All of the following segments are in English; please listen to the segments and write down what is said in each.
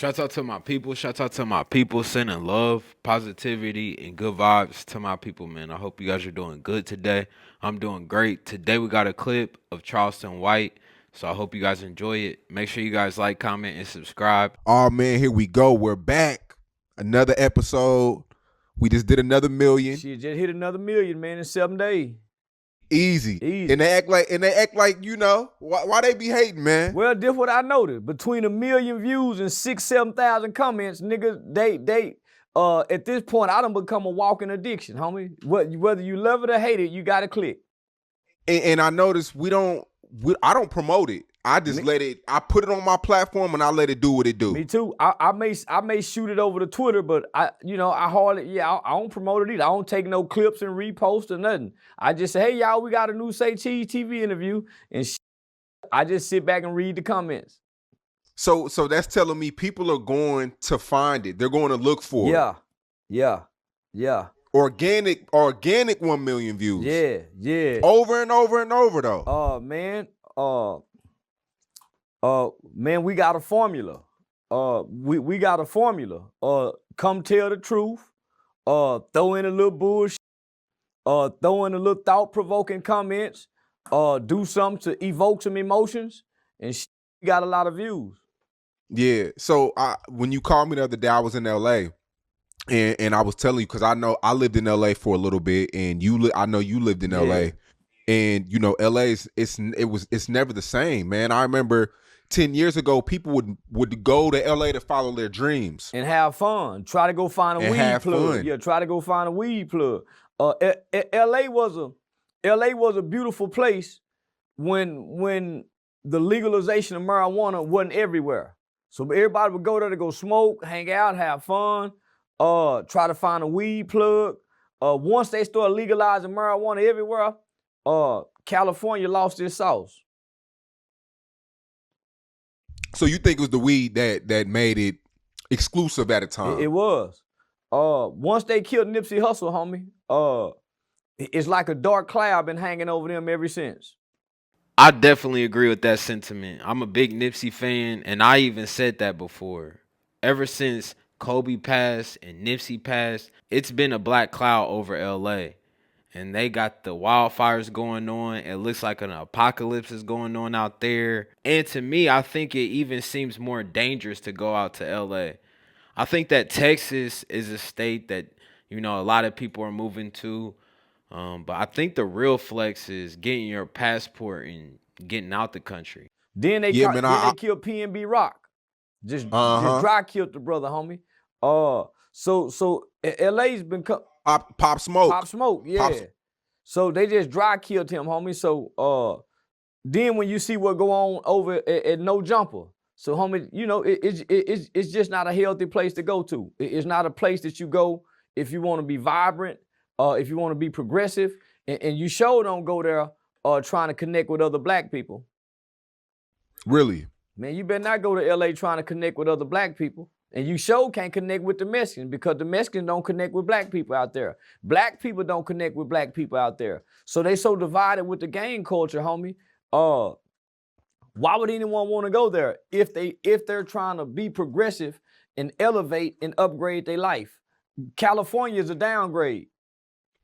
Shout out to my people. Shout out to my people. Sending love, positivity, and good vibes to my people, man. I hope you guys are doing good today. I'm doing great. Today we got a clip of Charleston White. So I hope you guys enjoy it. Make sure you guys like, comment, and subscribe. Oh man, here we go. We're back. Another episode. We just did another million. She just hit another million, man, in 7 days. Easy. Easy. And they act like, you know, why they be hating, man? Well, this what I noticed. Between 1 million views and 6,000-7,000 comments, niggas, they at this point, I done become a walking addiction, homie. Whether you love it or hate it, you gotta click. And I noticed I don't promote it. I just I put it on my platform and I let it do what it do. Me too. I may shoot it over to Twitter, but I don't promote it either. I don't take no clips and repost or nothing. I just say, hey y'all, we got a new Say Cheese TV interview, and I just sit back and read the comments. So that's telling me people are going to find it. They're going to look for it. Yeah. Organic 1 million views. Yeah. Over and over and over though. Man, we got a formula. We got a formula. Come tell the truth. Throw in a little bullshit. Throw in a little thought-provoking comments. Do something to evoke some emotions, and we got a lot of views. Yeah. So when you called me the other day, I was in LA, and I was telling you because I know I lived in LA for a little bit, and I know you lived in LA, and you know LA it's never the same, man. I remember 10 years ago, people would go to LA to follow their dreams and have fun. Try to go find a weed plug. Fun. Yeah, try to go find a weed plug. LA was a beautiful place when the legalization of marijuana wasn't everywhere. So everybody would go there to go smoke, hang out, have fun, try to find a weed plug. Once they started legalizing marijuana everywhere, California lost its sauce. So you think it was the weed that made it exclusive at a time? It was. Once they killed Nipsey Hussle, homie, it's like a dark cloud been hanging over them ever since. I definitely agree with that sentiment. I'm a big Nipsey fan, and I even said that before. Ever since Kobe passed and Nipsey passed, it's been a black cloud over LA. And they got the wildfires going on. It looks like an apocalypse is going on out there. And to me, I think it even seems more dangerous to go out to LA. I think that Texas is a state that, you know, a lot of people are moving to. But I think the real flex is getting your passport and getting out the country. Then they killed PNB Rock. Just dry killed the brother, homie. So LA's been Pop Smoke. Pop Smoke, yeah. So they just dry killed him, homie. So then when you see what go on over at No Jumper, so homie, you know, it's just not a healthy place to go to. It's not a place that you go if you want to be vibrant, if you want to be progressive, and you sure don't go there trying to connect with other black people. Really? Man, you better not go to LA trying to connect with other black people. And you sure can't connect with the Mexicans because the Mexicans don't connect with black people out there. Black people don't connect with black people out there. So they so divided with the gang culture, homie. Why would anyone want to go there if they're trying to be progressive and elevate and upgrade their life? California is a downgrade.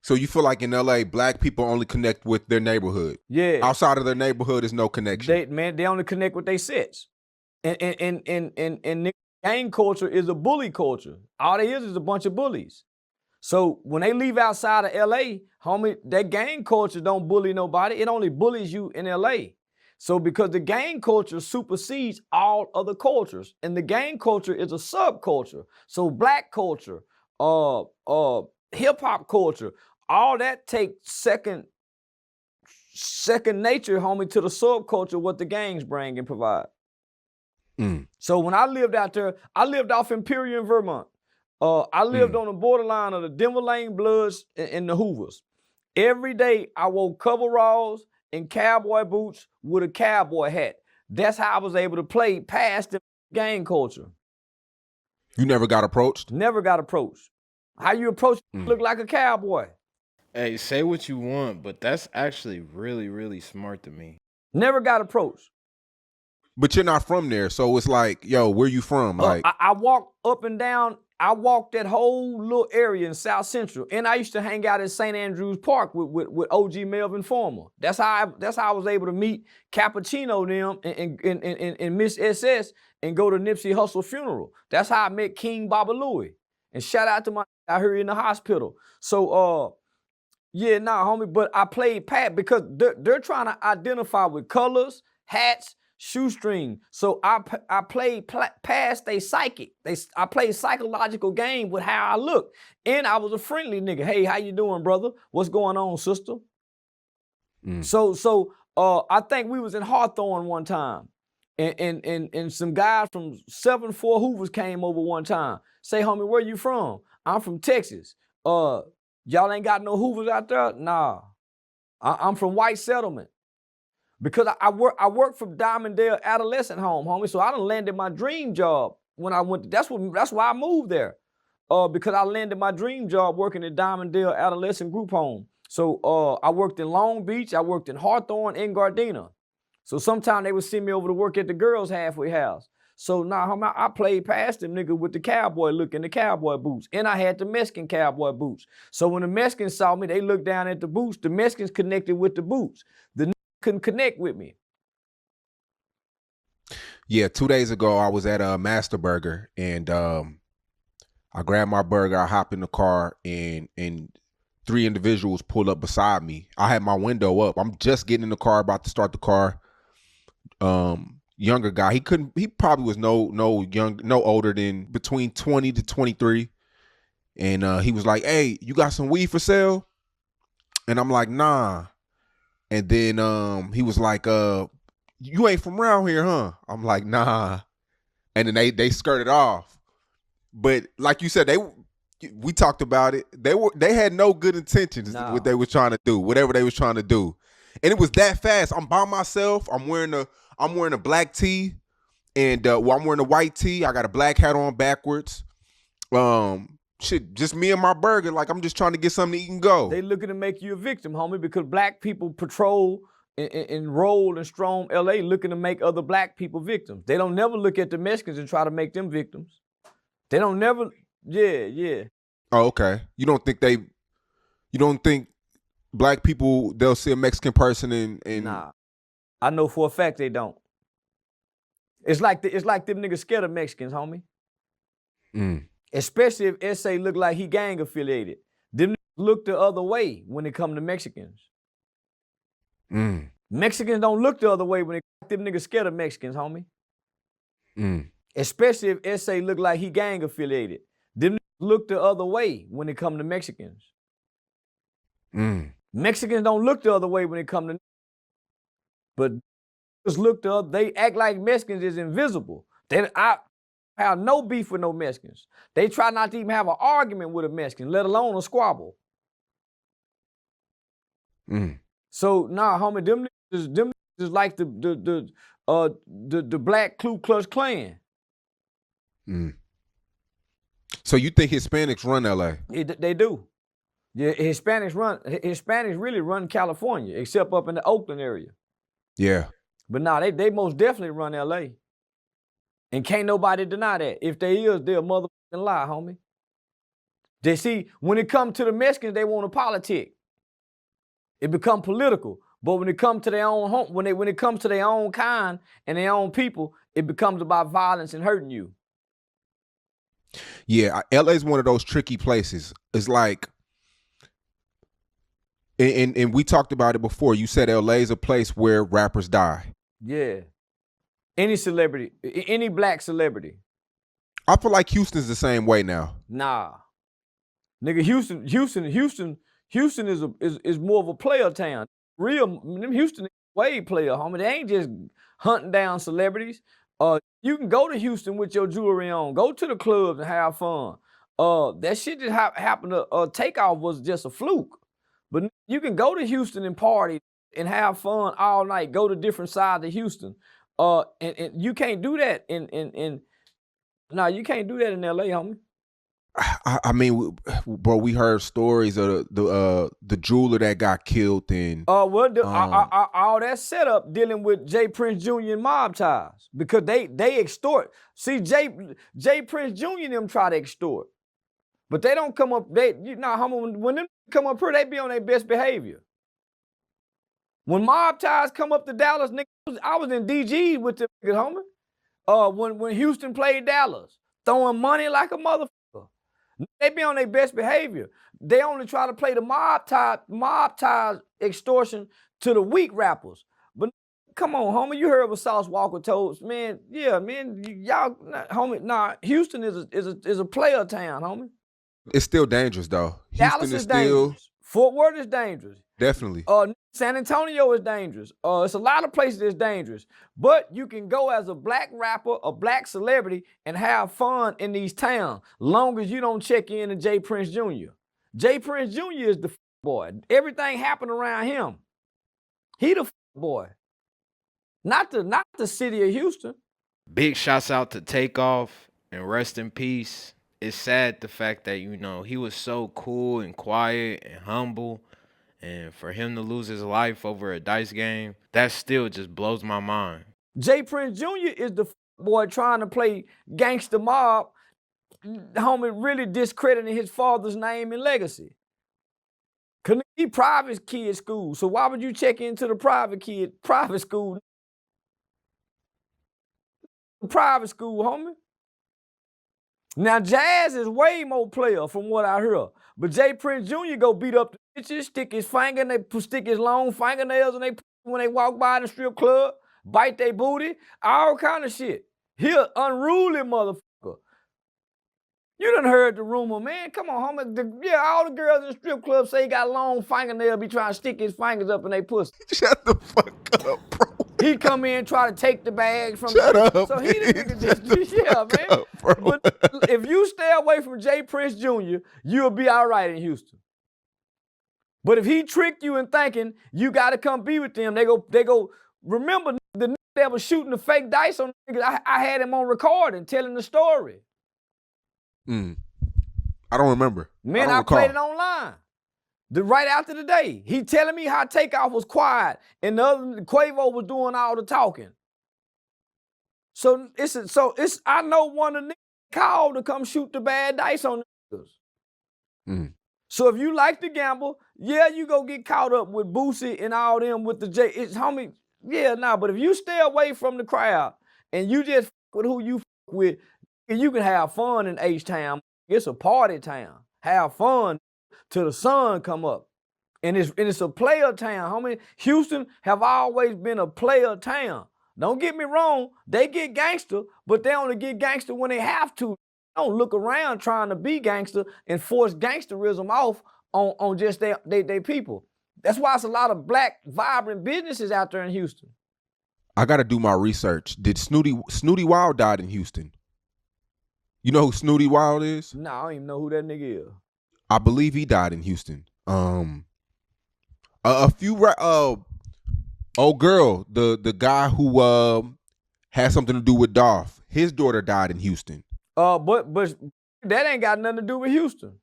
So you feel like in LA, black people only connect with their neighborhood? Yeah. Outside of their neighborhood is no connection. They only connect with their sets. And gang culture is a bully culture. All they is a bunch of bullies. So when they leave outside of LA, homie, that gang culture don't bully nobody. It only bullies you in LA. So because the gang culture supersedes all other cultures, and the gang culture is a subculture. So black culture, hip hop culture, all that takes second nature, homie, to the subculture what the gangs bring and provide. So when I lived out there, I lived off Imperial, Vermont. I lived on the borderline of the Denver Lane Bloods and the Hoovers. Every day I wore coveralls and cowboy boots with a cowboy hat. That's how I was able to play past the gang culture. You never got approached? Never got approached. How you approach look like a cowboy? Hey, say what you want, but that's actually really, really smart to me. Never got approached. But you're not from there, so it's like, yo, where you from? Like, I walked up and down. I walked that whole little area in South Central, and I used to hang out at St. Andrews Park with OG Melvin Former. That's how I was able to meet Cappuccino them and Miss SS and go to Nipsey Hussle funeral. That's how I met King Baba Louie. And shout out to my out here in the hospital. So yeah, nah, homie. But I played Pat because they're trying to identify with colors, hats, shoestring. So I played past they psychic. I played psychological game with how I look. And I was a friendly nigga. Hey, how you doing, brother? What's going on, sister? So I think we was in Hawthorne one time. And some guys from 7-4 Hoovers came over one time. Say, homie, where you from? I'm from Texas. Y'all ain't got no Hoovers out there? Nah. I'm from White Settlement. Because I work from Diamondale Adolescent Home, homie. So I done landed my dream job when I went. That's why I moved there. Because I landed my dream job working at Diamondale Adolescent Group Home. So I worked in Long Beach, I worked in Hawthorne and Gardena. So sometimes they would send me over to work at the girls' halfway house. So now homie, I played past them nigga with the cowboy look and the cowboy boots. And I had the Mexican cowboy boots. So when the Mexicans saw me, they looked down at the boots. The Mexicans connected with the boots. The couldn't connect with me. Yeah, 2 days ago I was at a Master Burger and I grabbed my burger, I hop in the car and 3 individuals pulled up beside me. I had my window up. I'm just getting in the car, about to start the car. Younger guy, he probably was no older than between 20 to 23. And he was like, "Hey, you got some weed for sale?" And I'm like, "Nah." And then he was like, "You ain't from around here, huh?" I'm like, "Nah." And then they skirted off. But like you said, we talked about it. They had no good intentions. No. What they was trying to do, whatever they was trying to do, and it was that fast. I'm by myself. I'm wearing a black tee, and I'm wearing a white tee. I got a black hat on backwards. Shit, just me and my burger. Like, I'm just trying to get something to eat and go. They looking to make you a victim, homie, because black people patrol and roll and storm LA looking to make other black people victims. They don't never look at the Mexicans and try to make them victims. They don't never, yeah. Oh, okay. You don't think black people, they'll see a Mexican person and Nah. I know for a fact they don't. It's like them niggas scared of Mexicans, homie. Especially if SA look like he gang affiliated. Them niggas look the other way when it come to Mexicans. Mexicans don't look the other way when them niggas scared of Mexicans, homie. Especially if SA look like he gang affiliated. Them niggas look the other way when it come to Mexicans. Mexicans don't look the other way when it come to, but they act like Mexicans is invisible. I have no beef with no Mexicans. They try not to even have an argument with a Mexican, let alone a squabble. So nah, homie, them niggas is like the black Ku Klux Klan. So you think Hispanics run LA? They do. Yeah, Hispanics really run California, except up in the Oakland area. Yeah. But nah, they most definitely run LA. And can't nobody deny that. If they is, they're a motherfucking lie, homie. They see, when it comes to the Mexicans, they want to politic. It become political. But when it comes to their own home, when it comes to their own kind and their own people, it becomes about violence and hurting you. Yeah, LA is one of those tricky places. It's like, and we talked about it before. You said LA is a place where rappers die. Yeah. Any celebrity, any black celebrity. I feel like Houston's the same way now. Nah. Nigga, Houston is more of a player town. Them Houston way player, homie. They ain't just hunting down celebrities. You can go to Houston with your jewelry on. Go to the clubs and have fun. That shit that happened to Takeoff was just a fluke. But you can go to Houston and party and have fun all night. Go to different sides of Houston. And you can't do that you can't do that in LA, homie. I mean, bro, we heard stories of the jeweler that got killed and all that setup dealing with Jay Prince Jr. and mob ties because they extort. See, Jay Prince Jr. and them try to extort, but they don't come up. When them come up here, they be on their best behavior. When mob ties come up to Dallas, niggas, I was in DG with the niggas, homie. When Houston played Dallas, throwing money like a motherfucker. They be on their best behavior. They only try to play the mob ties extortion to the weak rappers. But come on, homie, you heard what Sauce Walker told us, man. Yeah, man, y'all, homie. Nah, Houston is a player town, homie. It's still dangerous though. Dallas is dangerous. Fort Worth is dangerous. Definitely. San Antonio is dangerous. It's a lot of places that's dangerous. But you can go as a black rapper, a black celebrity, and have fun in these towns, long as you don't check in to Jay Prince Jr. Jay Prince Jr. is the boy. Everything happened around him. He the boy. Not the city of Houston. Big shouts out to Takeoff and rest in peace. It's sad the fact that, he was so cool and quiet and humble. And for him to lose his life over a dice game, that still just blows my mind. Jay Prince Jr. is the boy trying to play gangster mob, homie, really discrediting his father's name and legacy. Cause he private kid school, so why would you check into the private school? Private school, homie. Now, Jazz is way more player from what I hear. But Jay Prince Jr. go beat up the bitches, stick his long fingernails when they walk by in the strip club, bite their booty, all kind of shit. He an unruly motherfucker. You done heard the rumor, man. Come on, homie. All the girls in the strip club say he got long fingernails, be trying to stick his fingers up in their pussy. Shut the fuck up, bro. He come in, try to take the bag from Shut up. So he the nigga man. Up, but if you stay away from Jay Prince Jr., you'll be all right in Houston. But if he tricked you in thinking you got to come be with them, they go. Remember the nigga that was shooting the fake dice on niggas? I had him on recording telling the story. I don't remember. Man, I played it online. Right after the day, he telling me how Takeoff was quiet and the other Quavo was doing all the talking. So I know one of the niggas called to come shoot the bad dice on the niggas. So if you like to gamble, you go get caught up with Boosie and all them with the J. It's homie, but if you stay away from the crowd and you just with who you with, you can have fun in H-Town. It's a party town. Have fun till the sun come up. And it's a player town, homie. Houston have always been a player town. Don't get me wrong, they get gangster, but they only get gangster when they have to. They don't look around trying to be gangster and force gangsterism off on just they people. That's why it's a lot of black, vibrant businesses out there in Houston. I got to do my research. Did Snooty Wild died in Houston? You know who Snooty Wild is? No, I don't even know who that nigga is. I believe he died in Houston. Old girl, the guy who had something to do with Dolph, his daughter died in Houston. But that ain't got nothing to do with Houston.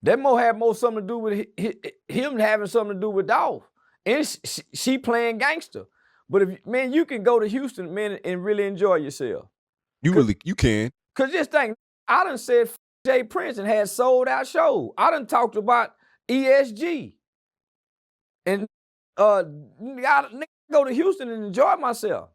That had more something to do with him having something to do with Dolph. And she playing gangster. But you can go to Houston, man, and really enjoy yourself. You can. Cause just think, I done said Jay Prince and had sold out shows. I done talked about ESG. And I go to Houston and enjoy myself.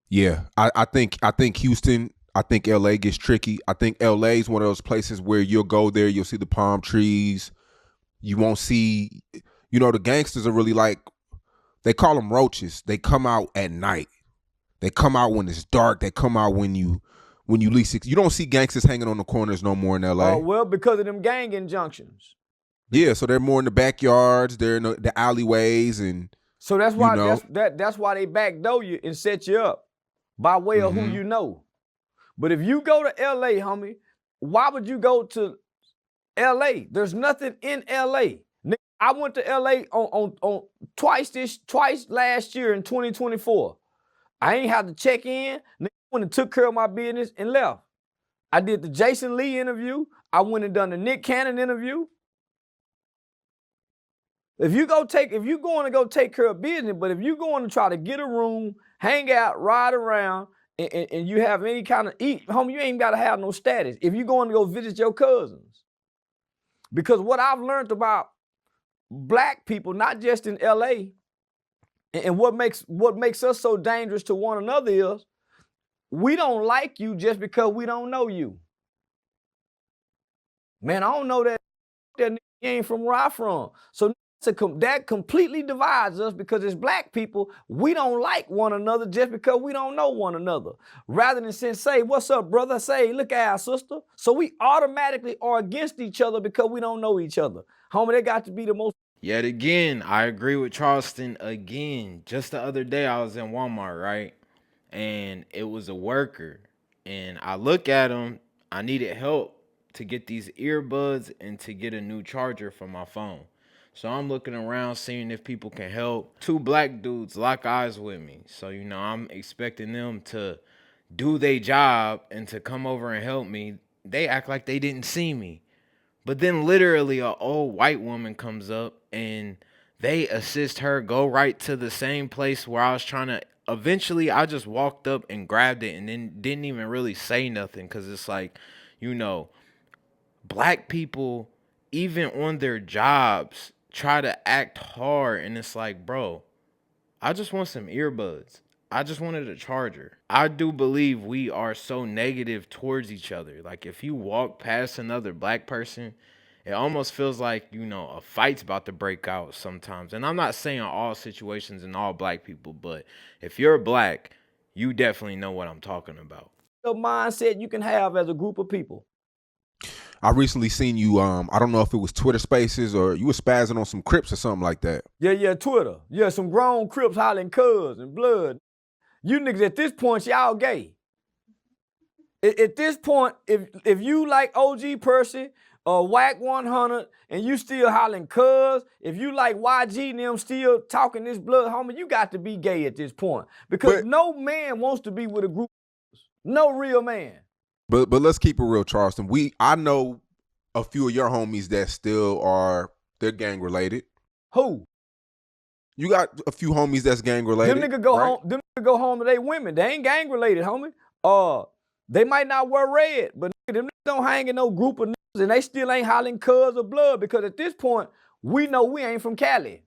Yeah, I think Houston, I think LA gets tricky. I think LA is one of those places where you'll go there, you'll see the palm trees. You won't see, the gangsters are really like, they call them roaches. They come out at night. They come out when it's dark. They come out when you least, you don't see gangsters hanging on the corners no more in LA. Oh, well, because of them gang injunctions. Yeah, so they're more in the backyards. They're in the alleyways, and so that's why that's why they backdoor you and set you up by way of who you know. But if you go to LA, homie, why would you go to LA? There's nothing in LA. I went to LA on twice last year in 2024. I ain't had to check in. Went and took care of my business and left. I did the Jason Lee interview. I went and done the Nick Cannon interview. If you going to go take care of business, but if you going to try to get a room, hang out, ride around, and you have any kind of homie, you ain't got to have no status. If you going to go visit your cousins, because what I've learned about black people, not just in LA, and what makes us so dangerous to one another is we don't like you just because we don't know you. Man, I don't know that nigga ain't from where I'm from. So that completely divides us because as black people, we don't like one another just because we don't know one another. Rather than say, what's up, brother? Say, look at our sister. So we automatically are against each other because we don't know each other. Homie, they got to be the most. Yet again, I agree with Charleston again. Just the other day, I was in Walmart, right? And it was a worker. And I look at him. I needed help to get these earbuds and to get a new charger for my phone. So I'm looking around, seeing if people can help. Two black dudes lock eyes with me. So, I'm expecting them to do their job and to come over and help me. They act like they didn't see me. But then literally an old white woman comes up and they assist her go right to the same place where I was trying to. Eventually, I just walked up and grabbed it and then didn't even really say nothing because it's like, black people, even on their jobs, try to act hard. And it's like, bro, I just want some earbuds. I just wanted a charger. I do believe we are so negative towards each other. Like if you walk past another black person, it almost feels like, a fight's about to break out sometimes. And I'm not saying all situations and all black people, but if you're black, you definitely know what I'm talking about. The mindset you can have as a group of people. I recently seen you, I don't know if it was Twitter Spaces or you were spazzing on some Crips or something like that. Yeah, Twitter. Yeah, some grown Crips hollering cuz and blood. You niggas at this point, y'all gay. At this point, if you like OG Percy or Whack 100 and you still hollering cuz, if you like YG and them still talking this blood, homie, you got to be gay at this point. Because no man wants to be with a group. No real man. But let's keep it real, Charleston. I know a few of your homies that still they're gang related. Who? You got a few homies that's gang related. Them niggas go home. Them niggas go home to their women. They ain't gang related, homie. They might not wear red, but them niggas don't hang in no group of niggas, and they still ain't hollering cuz or blood because at this point we know we ain't from Cali,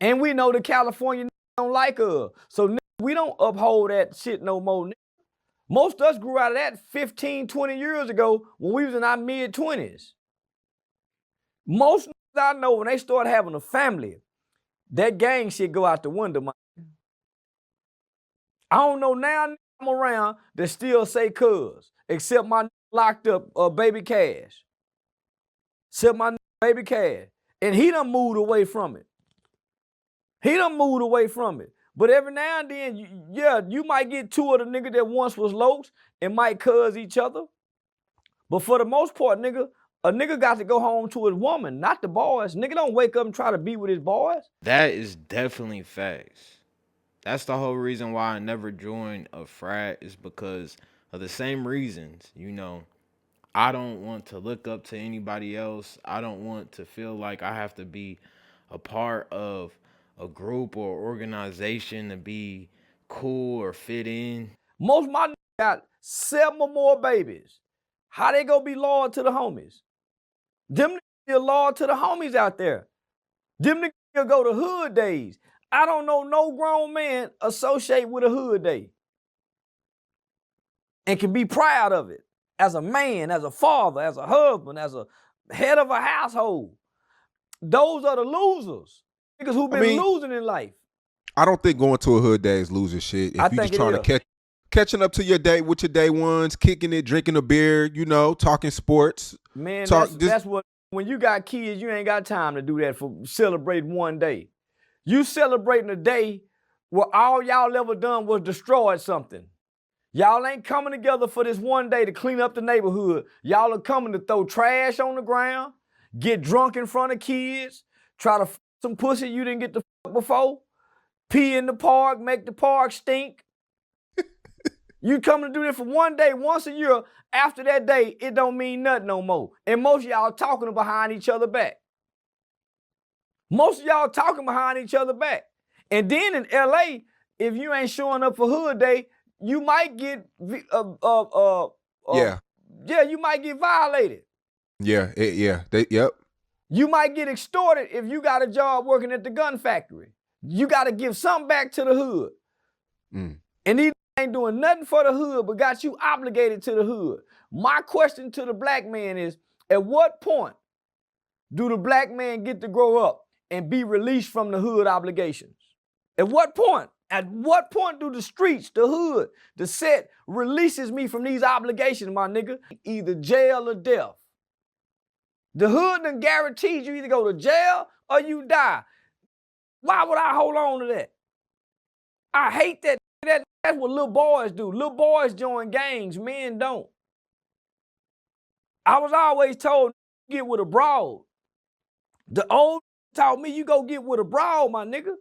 and we know the California niggas don't like us. So we don't uphold that shit no more. Most of us grew out of that 15, 20 years ago when we was in our mid-20s. Most I know when they start having a family, that gang shit go out the window, man. I don't know now I'm around that still say cuz, except my locked up Baby Cash. Except my Baby Cash. And he done moved away from it. But every now and then, you might get two of the niggas that once was locs and might cuz each other. But for the most part, a nigga got to go home to his woman, not the boys. Nigga don't wake up and try to be with his boys. That is definitely facts. That's the whole reason why I never joined a frat is because of the same reasons. I don't want to look up to anybody else. I don't want to feel like I have to be a part of a group or organization to be cool or fit in. Most of my niggas got 7 or more babies. How they gonna be loyal to the homies? Them niggas still loyal to the homies out there. Them niggas still go to hood days. I don't know no grown man associate with a hood day and can be proud of it as a man, as a father, as a husband, as a head of a household. Those are the losers. Niggas who been losing in life. I don't think going to a hood day is losing shit. If you just trying to catching up to your day with your day ones, kicking it, drinking a beer, talking sports. Man, that's what, when you got kids, you ain't got time to do that for celebrating one day. You celebrating a day where all y'all ever done was destroyed something. Y'all ain't coming together for this one day to clean up the neighborhood. Y'all are coming to throw trash on the ground, get drunk in front of kids, try to some pussy you didn't get to fuck before, pee in the park, make the park stink. You come to do this for one day, once a year. After that day, it don't mean nothing no more. And most of y'all talking behind each other back. Most of y'all talking behind each other back. And then in LA, if you ain't showing up for Hood Day, you might get Yeah. Yeah, you might get violated. Yeah. Yep. You might get extorted if you got a job working at the gun factory. You got to give something back to the hood. And these ain't doing nothing for the hood, but got you obligated to the hood. My question to the black man is, at what point do the black man get to grow up and be released from the hood obligations? At what point? At what point do the streets, the hood, the set releases me from these obligations, my nigga? Either jail or death. The hood done guaranteed you either go to jail or you die. Why would I hold on to that? I hate that. That's what little boys do. Little boys join gangs, men don't. I was always told, get with a broad. The old taught me, you go get with a broad, my nigga.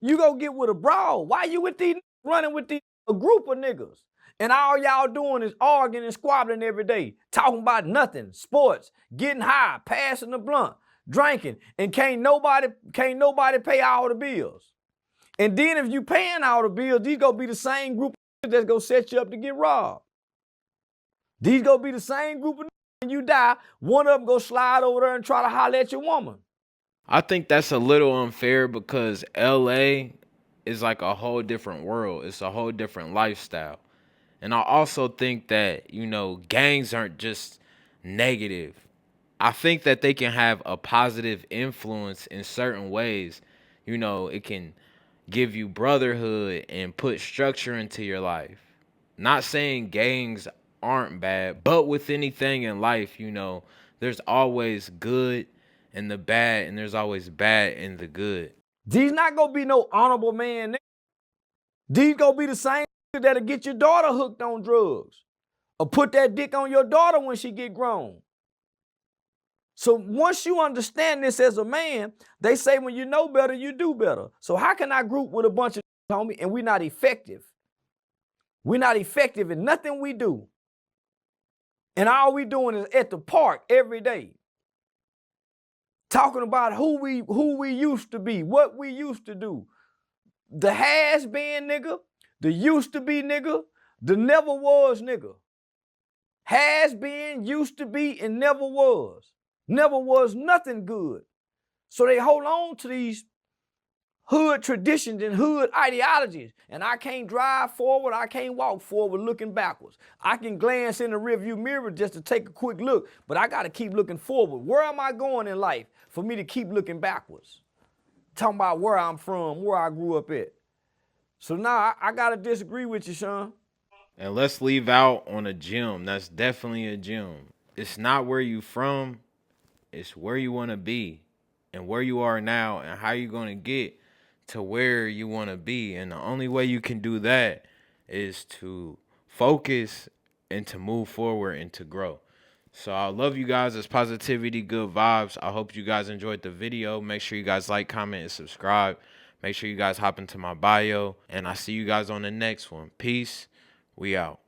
You go get with a broad. Why you with these running with a group of niggas? And all y'all doing is arguing and squabbling every day, talking about nothing, sports, getting high, passing the blunt, drinking, and can't nobody pay all the bills. And then if you paying all the bills, these gonna be the same group of that's gonna set you up to get robbed. These gonna be the same group of when you die, one of them go slide over there and try to holler at your woman. I think that's a little unfair because LA is like a whole different world. It's a whole different lifestyle. And I also think that, gangs aren't just negative. I think that they can have a positive influence in certain ways. It can give you brotherhood and put structure into your life. Not saying gangs aren't bad, but with anything in life, there's always good in the bad, and there's always bad in the good. These not gonna be no honorable man. These gonna be the same that'll get your daughter hooked on drugs or put that dick on your daughter when she get grown. So once you understand this as a man, they say when you know better, you do better. So how can I group with a bunch of homie and we're not effective? We're not effective in nothing we do. And all we doing is at the park every day. Talking about who we used to be, what we used to do. The has been nigga, the used to be nigga, the never was nigga. Has been, used to be, and never was. Never was nothing good. So they hold on to these hood traditions and hood ideologies. And I can't drive forward, I can't walk forward looking backwards. I can glance in the rearview mirror just to take a quick look, but I gotta keep looking forward. Where am I going in life for me to keep looking backwards? Talking about where I'm from, where I grew up at. So now I gotta disagree with you, Sean. And let's leave out on a gym. That's definitely a gym. It's not where you from, it's where you want to be and where you are now and how you're going to get to where you want to be. And the only way you can do that is to focus and to move forward and to grow. So I love you guys. It's positivity, good vibes. I hope you guys enjoyed the video. Make sure you guys like, comment, and subscribe. Make sure you guys hop into my bio. And I see you guys on the next one. Peace. We out.